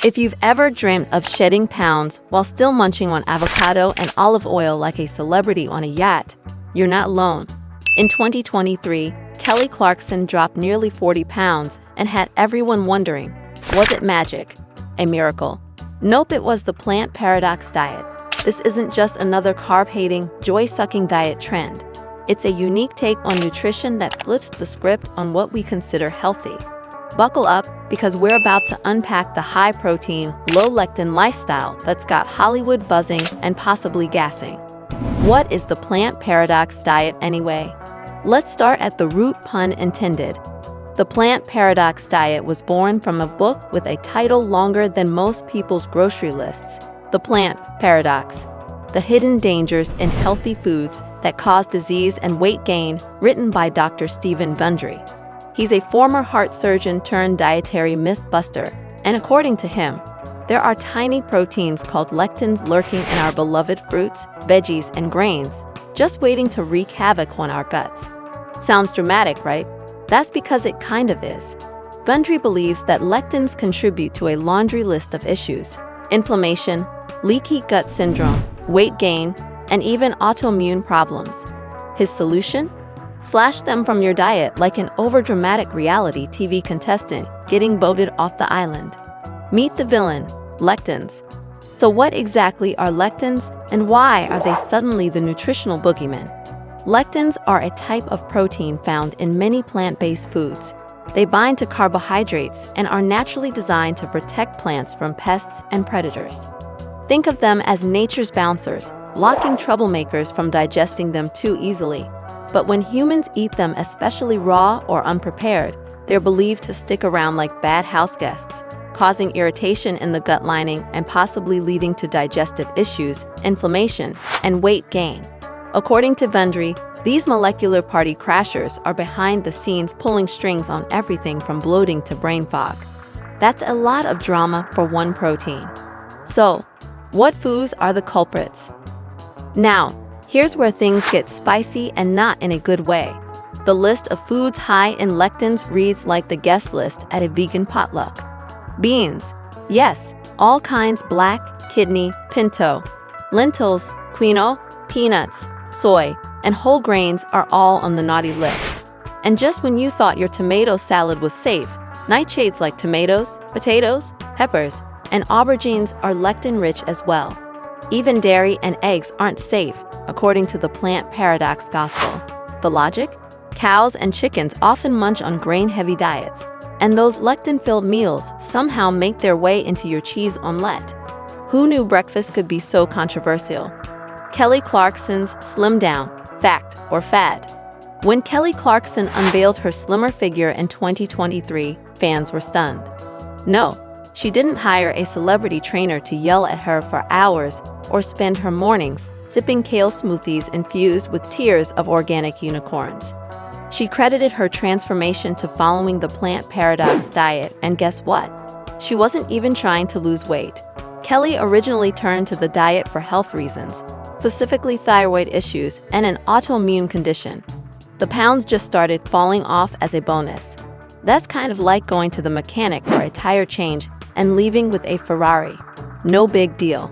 If you've ever dreamt of shedding pounds while still munching on avocado and olive oil like a celebrity on a yacht, you're not alone. In 2023, Kelly Clarkson dropped nearly 40 pounds and had everyone wondering, was it magic? A miracle? Nope, it was the plant paradox diet. This isn't just another carb-hating, joy-sucking diet trend. It's a unique take on nutrition that flips the script on what we consider healthy. Buckle up, because we're about to unpack the high-protein, low-lectin lifestyle that's got Hollywood buzzing and possibly gassing. What is the plant paradox diet anyway? Let's start at the root, pun intended. The plant paradox diet was born from a book with a title longer than most people's grocery lists. The Plant Paradox: The Hidden Dangers in Healthy Foods That Cause Disease and Weight Gain, written by Dr. Stephen Gundry. He's a former heart surgeon turned dietary myth-buster, and according to him, there are tiny proteins called lectins lurking in our beloved fruits, veggies, and grains, just waiting to wreak havoc on our guts. Sounds dramatic, right? That's because it kind of is. Gundry believes that lectins contribute to a laundry list of issues: inflammation, leaky gut syndrome, weight gain, and even autoimmune problems. His solution? Slash them from your diet like an overdramatic reality TV contestant getting voted off the island. Meet the villain, lectins. So what exactly are lectins, and why are they suddenly the nutritional boogeyman? Lectins are a type of protein found in many plant-based foods. They bind to carbohydrates and are naturally designed to protect plants from pests and predators. Think of them as nature's bouncers, blocking troublemakers from digesting them too easily. But when humans eat them, especially raw or unprepared, they're believed to stick around like bad house guests, causing irritation in the gut lining and possibly leading to digestive issues, inflammation, and weight gain. According to Gundry, these molecular party crashers are behind the scenes pulling strings on everything from bloating to brain fog. That's a lot of drama for one protein. So, what foods are the culprits? Now, here's where things get spicy, and not in a good way. The list of foods high in lectins reads like the guest list at a vegan potluck. Beans. Yes, all kinds: black, kidney, pinto. Lentils, quinoa, peanuts, soy, and whole grains are all on the naughty list. And just when you thought your tomato salad was safe, nightshades like tomatoes, potatoes, peppers, and aubergines are lectin-rich as well. Even dairy and eggs aren't safe, according to the plant paradox gospel. The logic? Cows and chickens often munch on grain-heavy diets, and those lectin-filled meals somehow make their way into your cheese omelette. Who knew breakfast could be so controversial? Kelly Clarkson's Slim Down, Fact or Fad? When Kelly Clarkson unveiled her slimmer figure in 2023, fans were stunned. No, she didn't hire a celebrity trainer to yell at her for hours or spend her mornings sipping kale smoothies infused with tears of organic unicorns. She credited her transformation to following the plant paradox diet, and guess what? She wasn't even trying to lose weight. Kelly originally turned to the diet for health reasons, specifically thyroid issues and an autoimmune condition. The pounds just started falling off as a bonus. That's kind of like going to the mechanic for a tire change and leaving with a Ferrari. No big deal.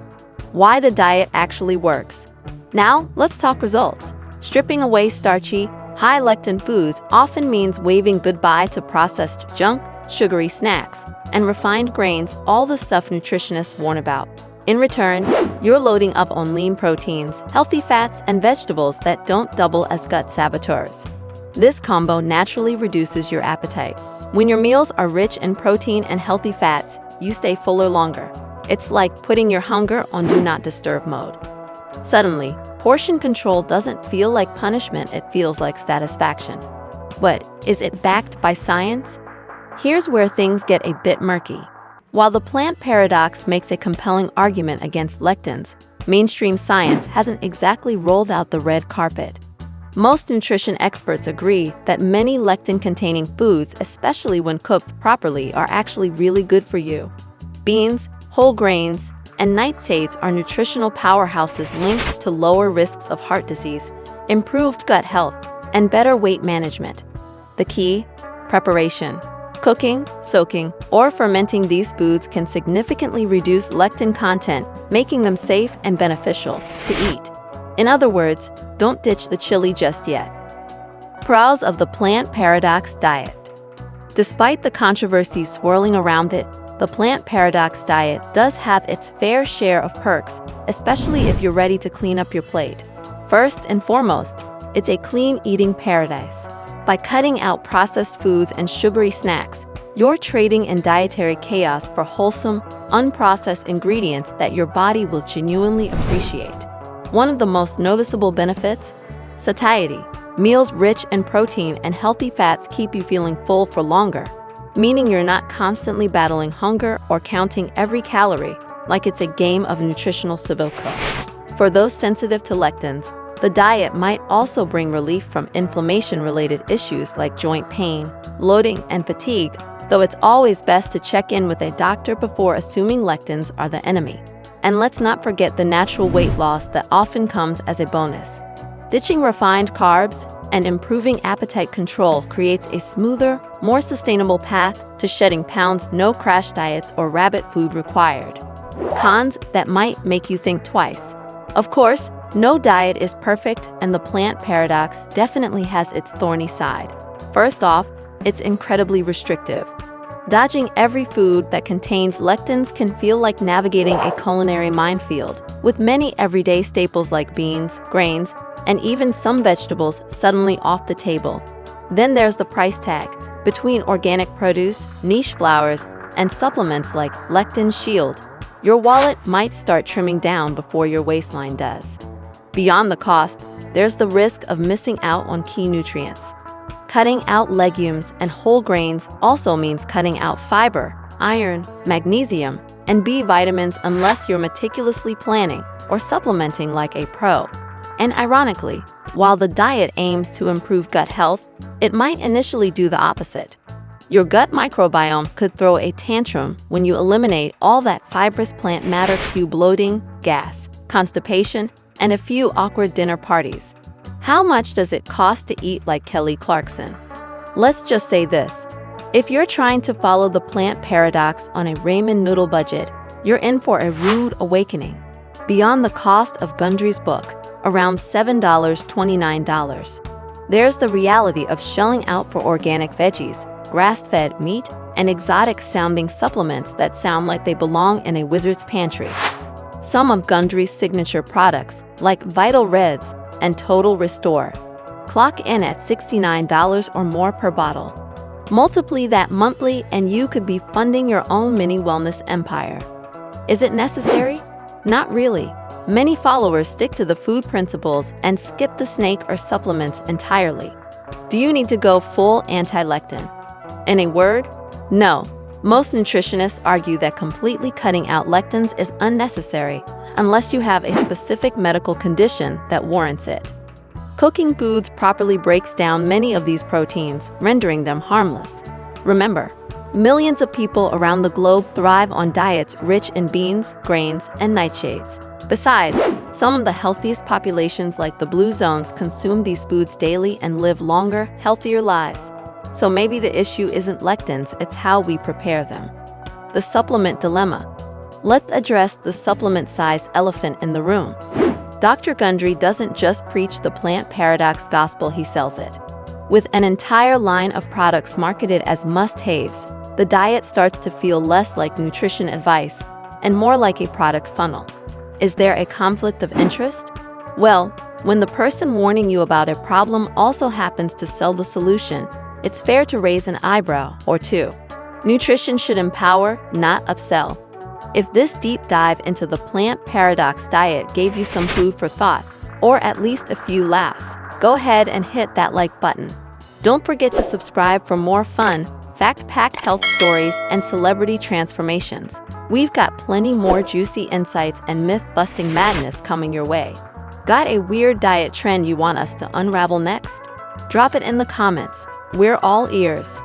Why the diet actually works. Now, let's talk results. Stripping away starchy, high-lectin foods often means waving goodbye to processed junk, sugary snacks, and refined grains, all the stuff nutritionists warn about. In return, you're loading up on lean proteins, healthy fats, and vegetables that don't double as gut saboteurs. This combo naturally reduces your appetite. When your meals are rich in protein and healthy fats, you stay fuller longer. It's like putting your hunger on do not disturb mode. Suddenly, portion control doesn't feel like punishment, it feels like satisfaction. But is it backed by science? Here's where things get a bit murky. While the plant paradox makes a compelling argument against lectins, mainstream science hasn't exactly rolled out the red carpet. Most nutrition experts agree that many lectin-containing foods, especially when cooked properly, are actually really good for you. Beans, whole grains, and nightshades are nutritional powerhouses linked to lower risks of heart disease, improved gut health, and better weight management. The key? Preparation. Cooking, soaking, or fermenting these foods can significantly reduce lectin content, making them safe and beneficial to eat. In other words, don't ditch the chili just yet. Pros of the plant paradox diet. Despite the controversy swirling around it, the plant paradox diet does have its fair share of perks, especially if you're ready to clean up your plate. First and foremost, it's a clean eating paradise. By cutting out processed foods and sugary snacks, you're trading in dietary chaos for wholesome, unprocessed ingredients that your body will genuinely appreciate. One of the most noticeable benefits? Satiety. Meals rich in protein and healthy fats keep you feeling full for longer, meaning you're not constantly battling hunger or counting every calorie like it's a game of nutritional Sudoku. For those sensitive to lectins, the diet might also bring relief from inflammation-related issues like joint pain, bloating, and fatigue, though it's always best to check in with a doctor before assuming lectins are the enemy. And let's not forget the natural weight loss that often comes as a bonus. Ditching refined carbs and improving appetite control creates a smoother, more sustainable path to shedding pounds. No crash diets or rabbit food required. Cons that might make you think twice. Of course, no diet is perfect, and the plant paradox definitely has its thorny side. First off, it's incredibly restrictive. Dodging every food that contains lectins can feel like navigating a culinary minefield, with many everyday staples like beans, grains, and even some vegetables suddenly off the table. Then there's the price tag. Between organic produce, niche flowers, and supplements like Lectin Shield, your wallet might start trimming down before your waistline does. Beyond the cost, there's the risk of missing out on key nutrients. Cutting out legumes and whole grains also means cutting out fiber, iron, magnesium, and B vitamins unless you're meticulously planning or supplementing like a pro. And ironically, while the diet aims to improve gut health, it might initially do the opposite. Your gut microbiome could throw a tantrum when you eliminate all that fibrous plant matter. Cue bloating, gas, constipation, and a few awkward dinner parties. How much does it cost to eat like Kelly Clarkson? Let's just say this. If you're trying to follow the plant paradox on a ramen noodle budget, you're in for a rude awakening. Beyond the cost of Gundry's book, around $7.29, there's the reality of shelling out for organic veggies, grass-fed meat, and exotic-sounding supplements that sound like they belong in a wizard's pantry. Some of Gundry's signature products, like Vital Reds and Total Restore, clock in at $69 or more per bottle. Multiply that monthly and you could be funding your own mini wellness empire. Is it necessary? Not really. Many followers stick to the food principles and skip the snake or supplements entirely. Do you need to go full anti-lectin? In a word, no. Most nutritionists argue that completely cutting out lectins is unnecessary unless you have a specific medical condition that warrants it. Cooking foods properly breaks down many of these proteins, rendering them harmless. Remember, millions of people around the globe thrive on diets rich in beans, grains, and nightshades. Besides, some of the healthiest populations like the blue zones consume these foods daily and live longer, healthier lives. So maybe the issue isn't lectins, it's how we prepare them. The supplement dilemma. Let's address the supplement-sized elephant in the room. Dr. Gundry doesn't just preach the plant paradox gospel, he sells it. With an entire line of products marketed as must-haves, the diet starts to feel less like nutrition advice and more like a product funnel. Is there a conflict of interest? Well, when the person warning you about a problem also happens to sell the solution, it's fair to raise an eyebrow or two. Nutrition should empower, not upsell. If this deep dive into the plant paradox diet gave you some food for thought, or at least a few laughs, go ahead and hit that like button. Don't forget to subscribe for more fun, fact-packed health stories and celebrity transformations. We've got plenty more juicy insights and myth-busting madness coming your way. Got a weird diet trend you want us to unravel next? Drop it in the comments. We're all ears.